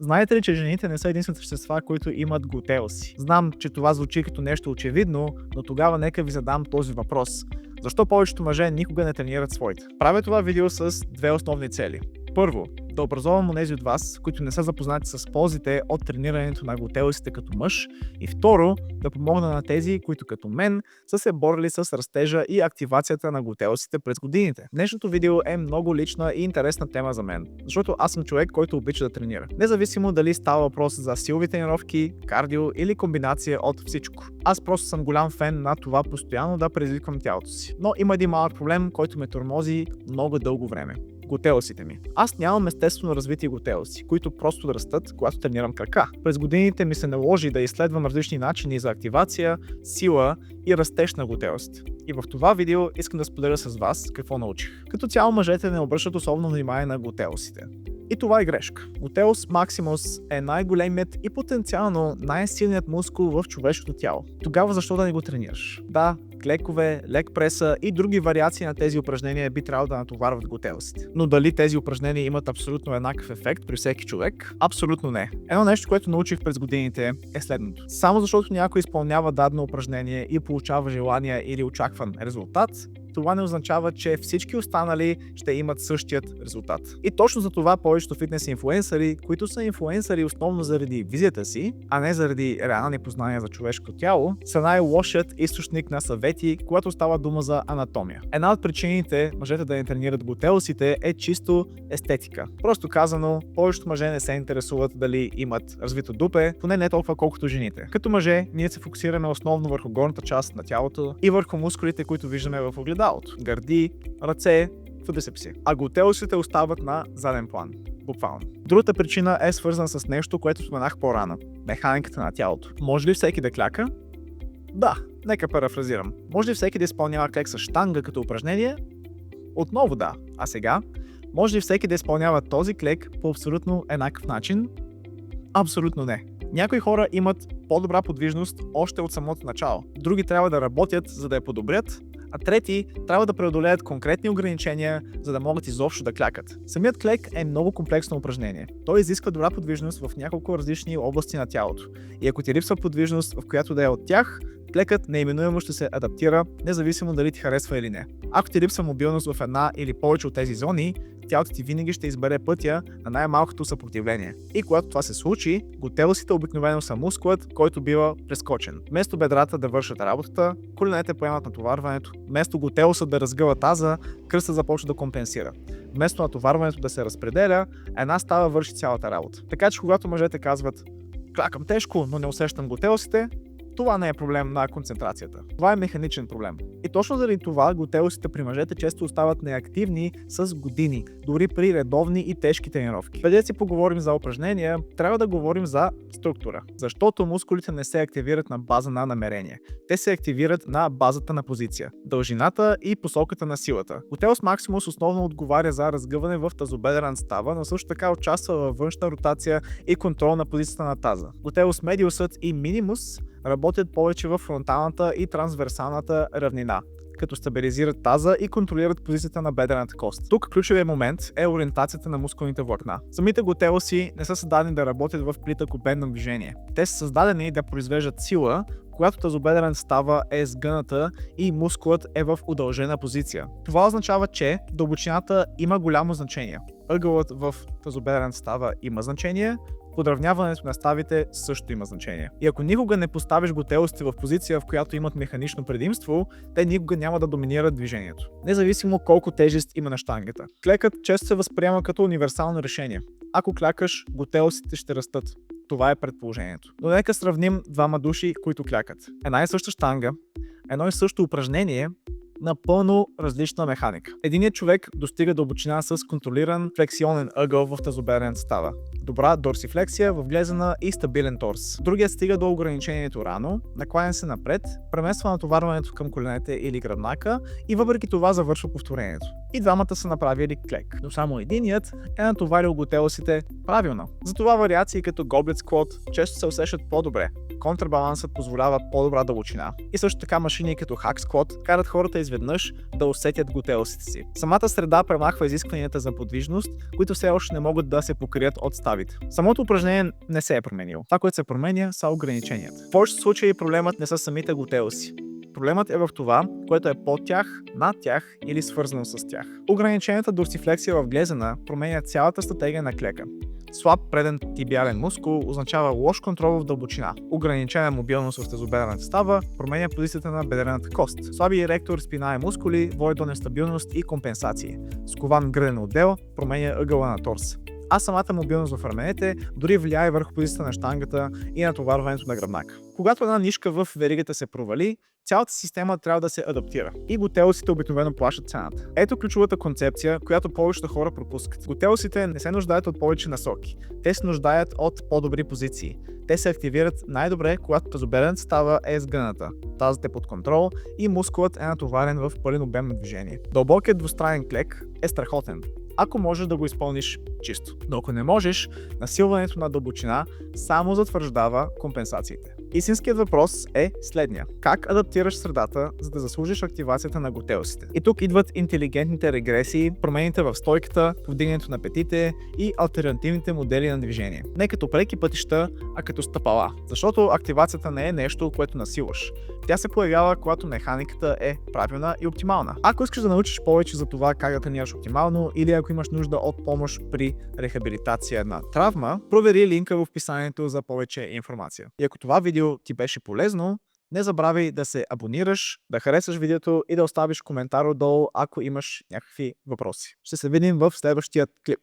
Знаете ли, че жените не са единствените същества, които имат глутеуси? Знам, че това звучи като нещо очевидно, но тогава нека ви задам този въпрос. Защо повечето мъже никога не тренират своите? Правя това видео с две основни цели. Първо, да образовам онези от вас, които не са запознати с ползите от тренирането на глутеусите като мъж, и второ, да помогна на тези, които като мен са се борили с растежа и активацията на глутеусите през годините. Днешното видео е много лична и интересна тема за мен, защото аз съм човек, който обича да тренира. Независимо дали става въпрос за силови тренировки, кардио или комбинация от всичко. Аз просто съм голям фен на това постоянно да предизвиквам тялото си. Но има един малък проблем, който ме тормози много дълго време. Глутеусите ми. Аз нямам естествено развити глутеуси, които просто да растат, когато тренирам крака. През годините ми се наложи да изследвам различни начини за активация, сила и растеж на глутеусите. И в това видео искам да споделя с вас какво научих. Като цяло мъжете не обръщат особено внимание на глутеусите. И това е грешка. Глутеус максимус е най-големият и потенциално най-силният мускул в човешкото тяло. Тогава защо да не го тренираш? Да, клекове, лек преса и други вариации на тези упражнения би трябвало да натоварват глутеусите. Но дали тези упражнения имат абсолютно еднакъв ефект при всеки човек? Абсолютно не. Едно нещо, което научих през годините е следното. Само защото някой изпълнява дадено упражнение и получава желания или очакван резултат, това не означава, че всички останали ще имат същият резултат. И точно за това повечето фитнес инфлуенсъри, които са инфлуенсъри основно заради визията си, а не заради реални познания за човешкото тяло, са най-лошият източник на съвети, когато става дума за анатомия. Една от причините мъжете да не тренират глутеусите е чисто естетика. Просто казано, повечето мъже не се интересуват дали имат развито дупе, поне не толкова колкото жените. Като мъже, ние се фокусираме основно върху горната част на тялото и върху мускулите, които виждаме в огледалото. Гърди, ръце, квадрицепси. А глутеусите остават на заден план. Буквално. Другата причина е свързана с нещо, което споменах по-рано. Механиката на тялото. Може ли всеки да кляка? Да, нека парафразирам. Може ли всеки да изпълнява клек с щанга като упражнение? Отново да. А сега? Може ли всеки да изпълнява този клек по абсолютно еднакъв начин? Абсолютно не. Някои хора имат по-добра подвижност още от самото начало. Други трябва да работят, за да я подобрят, а трети трябва да преодолеят конкретни ограничения, за да могат изобщо да клякат. Самият клек е много комплексно упражнение. Той изисква добра подвижност в няколко различни области на тялото. И ако ти липсва подвижност в която да е от тях, клекът неиминуемо ще се адаптира, независимо дали ти харесва или не. Ако ти липсва мобилност в една или повече от тези зони, тялото ти винаги ще избере пътя на най-малкото съпротивление. И когато това се случи, глутеусите обикновено са мускулът, който бива прескочен. Вместо бедрата да вършат работата, коленете поемат натоварването. Вместо глутеусът да разгъва таза, кръстът започва да компенсира. Вместо натоварването да се разпределя, една става върши цялата работа. Така че когато мъжете казват "клякам тежко, но не усещам глутеусите", това не е проблем на концентрацията. Това е механичен проблем. И точно заради това глутеусите при мъжете често остават неактивни с години, дори при редовни и тежки тренировки. Преди да си поговорим за упражнения, трябва да говорим за структура. Защото мускулите не се активират на база на намерение. Те се активират на базата на позиция, дължината и посоката на силата. Глутеус максимус основно отговаря за разгъване в тазобедрена става, но също така участва във външна ротация и контрол на позицията на таза. Глутеус медиусът и минимус работят повече в фронталната и трансверсалната равнина, като стабилизират таза и контролират позицията на бедрената кост. Тук ключовият момент е ориентацията на мускулните влакна. Самите глутеуси не са създадени да работят в плитъкобедно движение. Те са създадени да произвеждат сила, когато тазобедрената става е сгъната и мускулът е в удължена позиция. Това означава, че дълбочината има голямо значение. Ъгълът в тазобедрената става има значение, подравняването на ставите също има значение. И ако никога не поставиш глутеусите в позиция, в която имат механично предимство, те никога няма да доминират движението. Независимо колко тежест има на щангата. Клекът често се възприема като универсално решение. Ако клякаш, глутеусите ще растат. Това е предположението. Но нека сравним двама души, които клякат. Една и съща щанга, едно и също упражнение, напълно различна механика. Единият човек достига дълбочина с контролиран флексионен ъгъл в тазобедрената става. Добра дорсифлексия, вглезена и стабилен торс. Другият стига до ограничението рано, накланя се напред, премества натоварването към коленете или гръбнака и въпреки това завършва повторението. И двамата са направили клек, но само единият е натоварил глутеусите правилно. Затова вариации като Goblet Squat често се усещат по-добре. Контрабалансът позволява по-добра дълбочина. И също така машини като Hack Squat карат хората изведнъж да усетят глутеусите си. Самата среда премахва изискванията за подвижност, които все още не могат да се покрият от ставите. правите. Самото упражнение не се е променило. Това, което се променя, са ограниченията. В повечето случаи проблемът не са самите глутеуси. Проблемът е в това, което е под тях, над тях или свързано с тях. Ограниченията дорсифлексия в глезена променят цялата стратегия на клека. Слаб преден тибиален мускул означава лош контрол в дълбочина. Ограничена мобилност в тазобедрената става променя позицията на бедрената кост. Слаби ректор спина и мускули води до нестабилност и компенсации. Скован гръден отдел променя ъгъла на торс. А самата мобилност в раменете дори влияе върху позицията на щангата и натоварването на гръбнака. Когато една нишка в веригата се провали, цялата система трябва да се адаптира. И глутеусите обикновено плащат цената. Ето ключовата концепция, която повечето хора пропускат. Глутеусите не се нуждаят от повече насоки. Те се нуждаят от по-добри позиции. Те се активират най-добре, когато тазобедрената става е сгъната, тазът е под контрол и мускулът е натоварен в пълен обем на движение. Дълбокият двустранен клек е страхотен, ако можеш да го изпълниш чисто. Но ако не можеш, насилването на дълбочина само затвърждава компенсациите. Истинският въпрос е следния. Как адаптираш средата, за да заслужиш активацията на глутеусите? И тук идват интелигентните регресии, промените в стойката, повдигането на петите и алтернативните модели на движение. Не като преки пътища, а като стъпала. Защото активацията не е нещо, което насилваш. Тя се появява, когато механиката е правилна и оптимална. Ако искаш да научиш повече за това как да тренираш оптимално или ако имаш нужда от помощ при рехабилитация на травма, провери линка в описанието за повече информация. И ако това видео ти беше полезно, не забравяй да се абонираш, да харесаш видеото и да оставиш коментар отдолу, ако имаш някакви въпроси. Ще се видим в следващия клип.